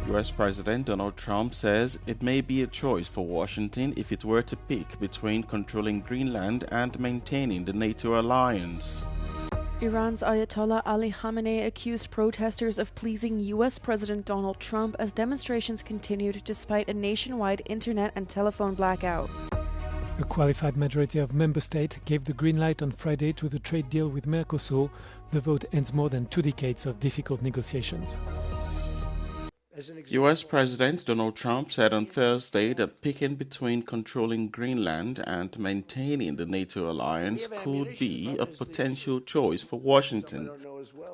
US President Donald Trump says it may be a choice for Washington if it were to pick between controlling Greenland and maintaining the NATO alliance. Iran's Ayatollah Ali Khamenei accused protesters of pleasing U.S. President Donald Trump as demonstrations continued despite a nationwide internet and telephone blackout. A qualified majority of member states gave the green light on Friday to the trade deal with Mercosur. The vote ends more than 2 decades of difficult negotiations. US President Donald Trump said on Thursday that picking between controlling Greenland and maintaining the NATO alliance could be a potential choice for Washington.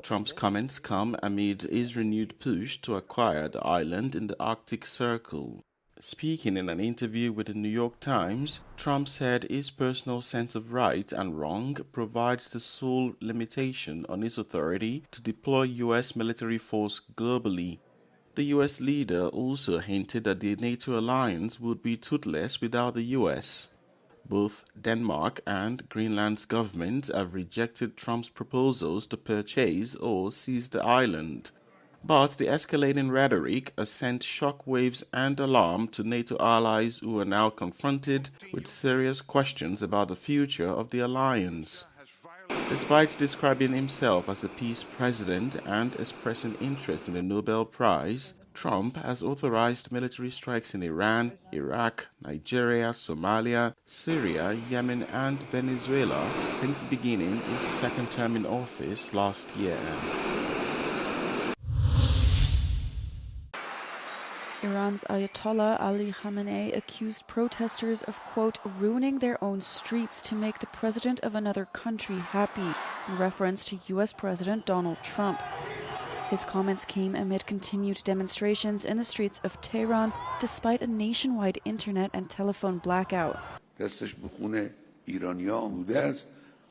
Trump's comments come amid his renewed push to acquire the island in the Arctic Circle. Speaking in an interview with the New York Times, Trump said his personal sense of right and wrong provides the sole limitation on his authority to deploy U.S. military force globally. The U.S. leader also hinted that the NATO alliance would be toothless without the U.S. Both Denmark and Greenland's governments have rejected Trump's proposals to purchase or seize the island. But the escalating rhetoric has sent shockwaves and alarm to NATO allies who are now confronted with serious questions about the future of the alliance. Despite describing himself as a peace president and expressing interest in the Nobel Prize, Trump has authorized military strikes in Iran, Iraq, Nigeria, Somalia, Syria, Yemen and Venezuela since beginning his second term in office last year. Iran's Ayatollah Ali Khamenei accused protesters of, quote, ruining their own streets to make the president of another country happy, in reference to U.S. President Donald Trump. His comments came amid continued demonstrations in the streets of Tehran, despite a nationwide internet and telephone blackout. دستش به خون ایرانی‌ها آموده است.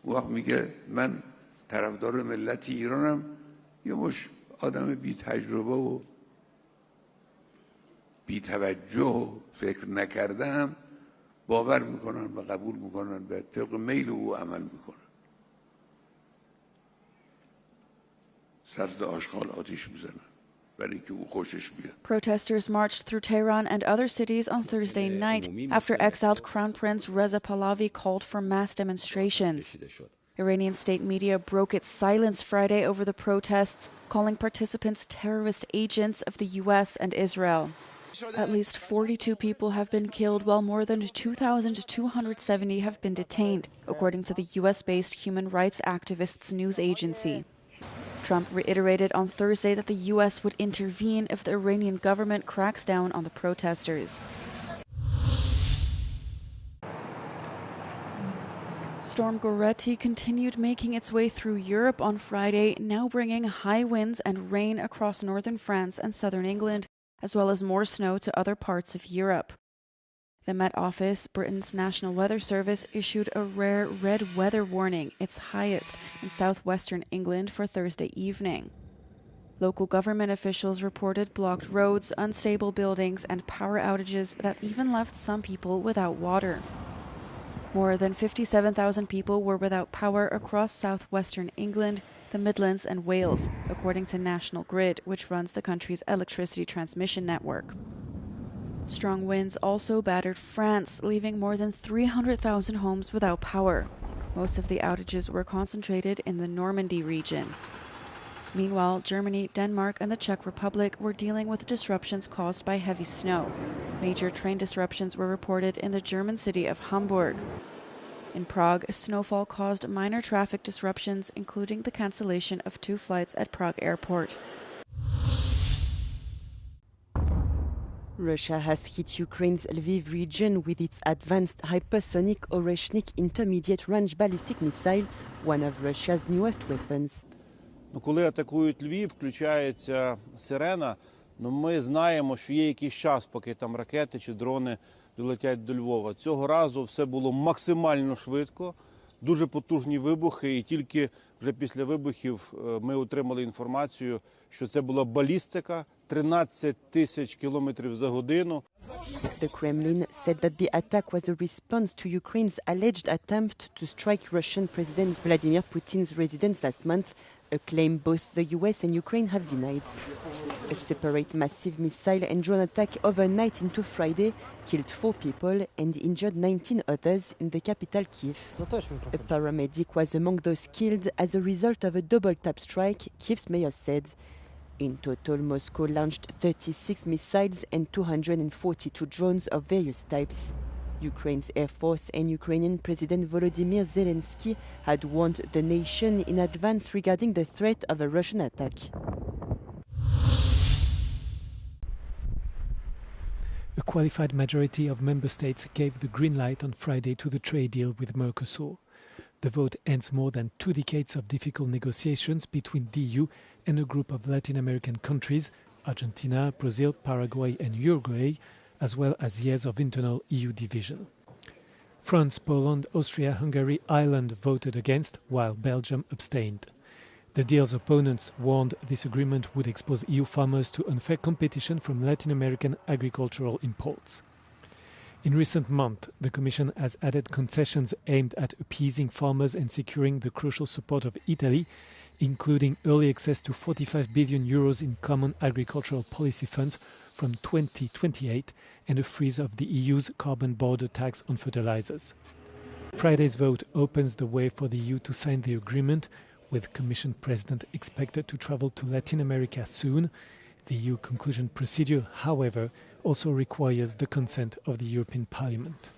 وقت میگه من طرفدار ملت ایرانم، یه مش آدم بی تجربه و بی توجه فکر نکردم باور میکنن و قبول میکنن به طبق میل او عمل میکنن. صد آشغال آتیش میزنن برای اینکه او خوشش بیاد. Protesters marched through Tehran and other cities on Thursday night after exiled Crown Prince Reza Pahlavi called for mass demonstrations. Iranian state media broke its silence Friday over the protests, calling participants terrorist agents of the U.S. and Israel. At least 42 people have been killed, while more than 2,270 have been detained, according to the U.S.-based human rights activists news agency. Trump reiterated on Thursday that the U.S. would intervene if the Iranian government cracks down on the protesters. Storm Goretti continued making its way through Europe on Friday, now bringing high winds and rain across northern France and southern England, as well as more snow to other parts of Europe. The Met Office, Britain's National Weather Service, issued a rare red weather warning, its highest in southwestern England, for Thursday evening. Local government officials reported blocked roads, unstable buildings, and power outages that even left some people without water. More than 57,000 people were without power across southwestern England, the Midlands and Wales, according to National Grid, which runs the country's electricity transmission network. Strong winds also battered France, leaving more than 300,000 homes without power. Most of the outages were concentrated in the Normandy region. Meanwhile, Germany, Denmark, and the Czech Republic were dealing with disruptions caused by heavy snow. Major train disruptions were reported in the German city of Hamburg. In Prague, snowfall caused minor traffic disruptions, including the cancellation of 2 flights at Prague airport. Russia has hit Ukraine's Lviv region with its advanced hypersonic Oreshnik intermediate-range ballistic missile, one of Russia's newest weapons. Коли атакують Львів, включається сирена, ми знаємо, що є якийсь час, поки там ракети чи дрони долетять до Львова. Цього разу все було максимально швидко, дуже потужні вибухи, і тільки вже після вибухів ми отримали інформацію, що це була балістика, 13 тисяч кілометрів за годину. The Kremlin said that the attack was a response to Ukraine's alleged attempt to strike Russian President Vladimir Putin's residence last month, a claim both the US and Ukraine have denied. A separate massive missile and drone attack overnight into Friday killed 4 people and injured 19 others in the capital Kyiv. A paramedic was among those killed as a result of a double-tap strike, Kyiv's mayor said. In total, Moscow launched 36 missiles and 242 drones of various types. Ukraine's Air Force and Ukrainian President Volodymyr Zelensky had warned the nation in advance regarding the threat of a Russian attack. A qualified majority of member states gave the green light on Friday to the trade deal with Mercosur. The vote ends more than 2 decades of difficult negotiations between the EU and a group of Latin American countries, Argentina, Brazil, Paraguay and Uruguay, as well as years of internal EU division. France, Poland, Austria, Hungary, Ireland voted against, while Belgium abstained. The deal's opponents warned this agreement would expose EU farmers to unfair competition from Latin American agricultural imports. In recent months, the Commission has added concessions aimed at appeasing farmers and securing the crucial support of Italy, including early access to 45 billion euros in common agricultural policy funds from 2028 and a freeze of the EU's carbon border tax on fertilizers. Friday's vote opens the way for the EU to sign the agreement, with Commission President expected to travel to Latin America soon. The EU conclusion procedure, however, also requires the consent of the European Parliament.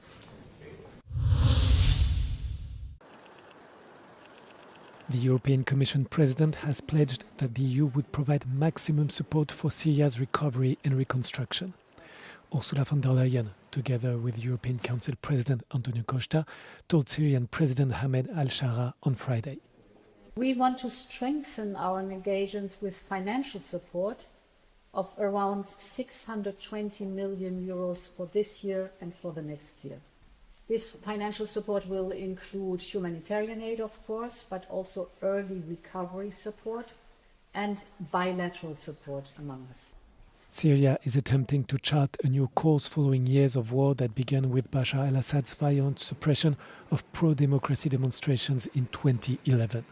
The European Commission President has pledged that the EU would provide maximum support for Syria's recovery and reconstruction. Ursula von der Leyen, together with European Council President Antonio Costa, told Syrian President Ahmed al-Shara on Friday. We want to strengthen our engagement with financial support of around 620 million euros for this year and for the next year. This financial support will include humanitarian aid, of course, but also early recovery support and bilateral support among us. Syria is attempting to chart a new course following years of war that began with Bashar al-Assad's violent suppression of pro-democracy demonstrations in 2011.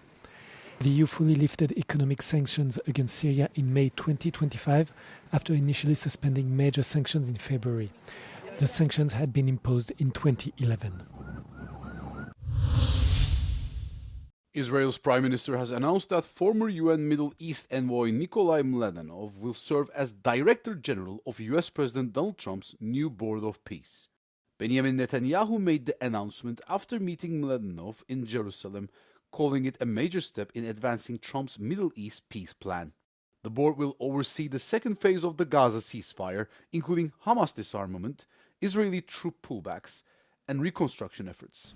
The EU fully lifted economic sanctions against Syria in May 2025 after initially suspending major sanctions in February. The sanctions had been imposed in 2011. Israel's Prime Minister has announced that former UN Middle East envoy Nikolai Mladenov will serve as Director General of US President Donald Trump's new Board of Peace. Benjamin Netanyahu made the announcement after meeting Mladenov in Jerusalem, calling it a major step in advancing Trump's Middle East peace plan. The board will oversee the second phase of the Gaza ceasefire, including Hamas disarmament, Israeli troop pullbacks, and reconstruction efforts.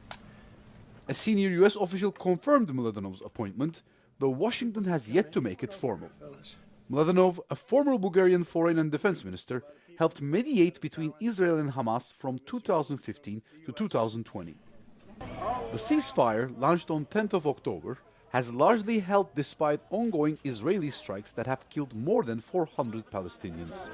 A senior US official confirmed Mladenov's appointment, though Washington has yet to make it formal. Mladenov, a former Bulgarian foreign and defense minister, helped mediate between Israel and Hamas from 2015 to 2020. The ceasefire, launched on 10th of October, has largely held despite ongoing Israeli strikes that have killed more than 400 Palestinians.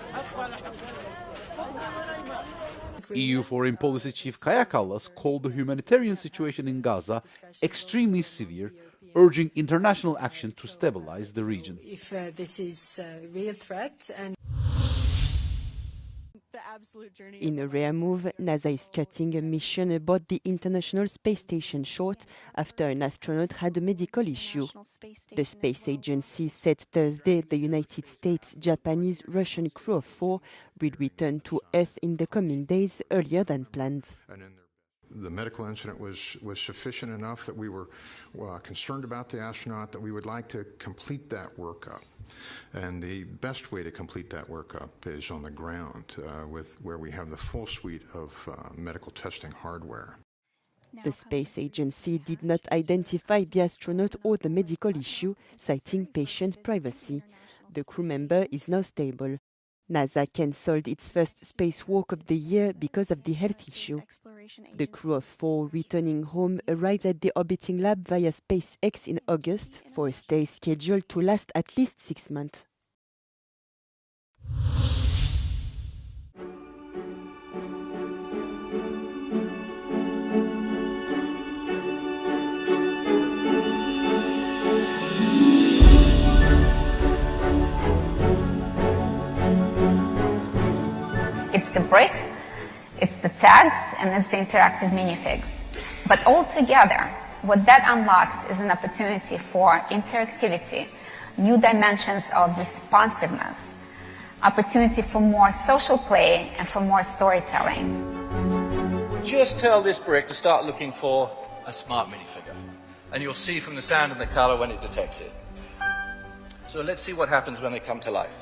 EU Foreign Policy Chief Kaja Kallas called the humanitarian situation in Gaza extremely severe, urging international action to stabilize the region. If this is a real threat and in a rare move, NASA is cutting a mission aboard the International Space Station short after an astronaut had a medical issue. The space agency said Thursday the United States, Japanese, Russian crew of 4 will return to Earth in the coming days earlier than planned. The medical incident was sufficient enough that we were concerned about the astronaut, that we would like to complete that workup. And the best way to complete that workup is on the ground, where we have the full suite of medical testing hardware. The space agency did not identify the astronaut or the medical issue, citing patient privacy. The crew member is now stable. NASA cancelled its first spacewalk of the year because of the health issue. The crew of 4 returning home arrived at the orbiting lab via SpaceX in August for a stay scheduled to last at least 6 months. It's the brick, it's the tags, and it's the interactive minifigs. But altogether, what that unlocks is an opportunity for interactivity, new dimensions of responsiveness, opportunity for more social play and for more storytelling. Just tell this brick to start looking for a smart minifigure, and you'll see from the sound and the color when it detects it. So let's see what happens when they come to life.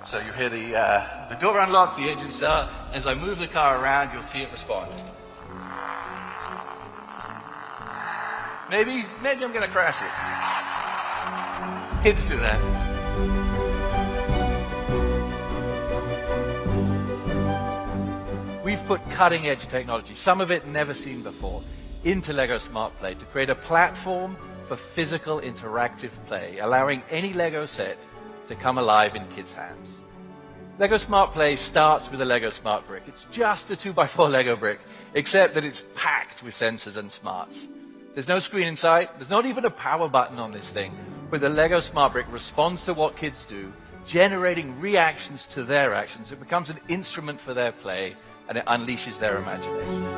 So you hear the door unlock, the engine start. As I move the car around, you'll see it respond. Maybe I'm going to crash it. Kids do that. We've put cutting-edge technology, some of it never seen before, into LEGO Smart Play to create a platform for physical interactive play, allowing any LEGO set to come alive in kids' hands. LEGO Smart Play starts with a LEGO Smart Brick. It's just a 2x4 LEGO brick, except that it's packed with sensors and smarts. There's no screen inside, there's not even a power button on this thing, but the LEGO Smart Brick responds to what kids do, generating reactions to their actions. It becomes an instrument for their play, and it unleashes their imagination.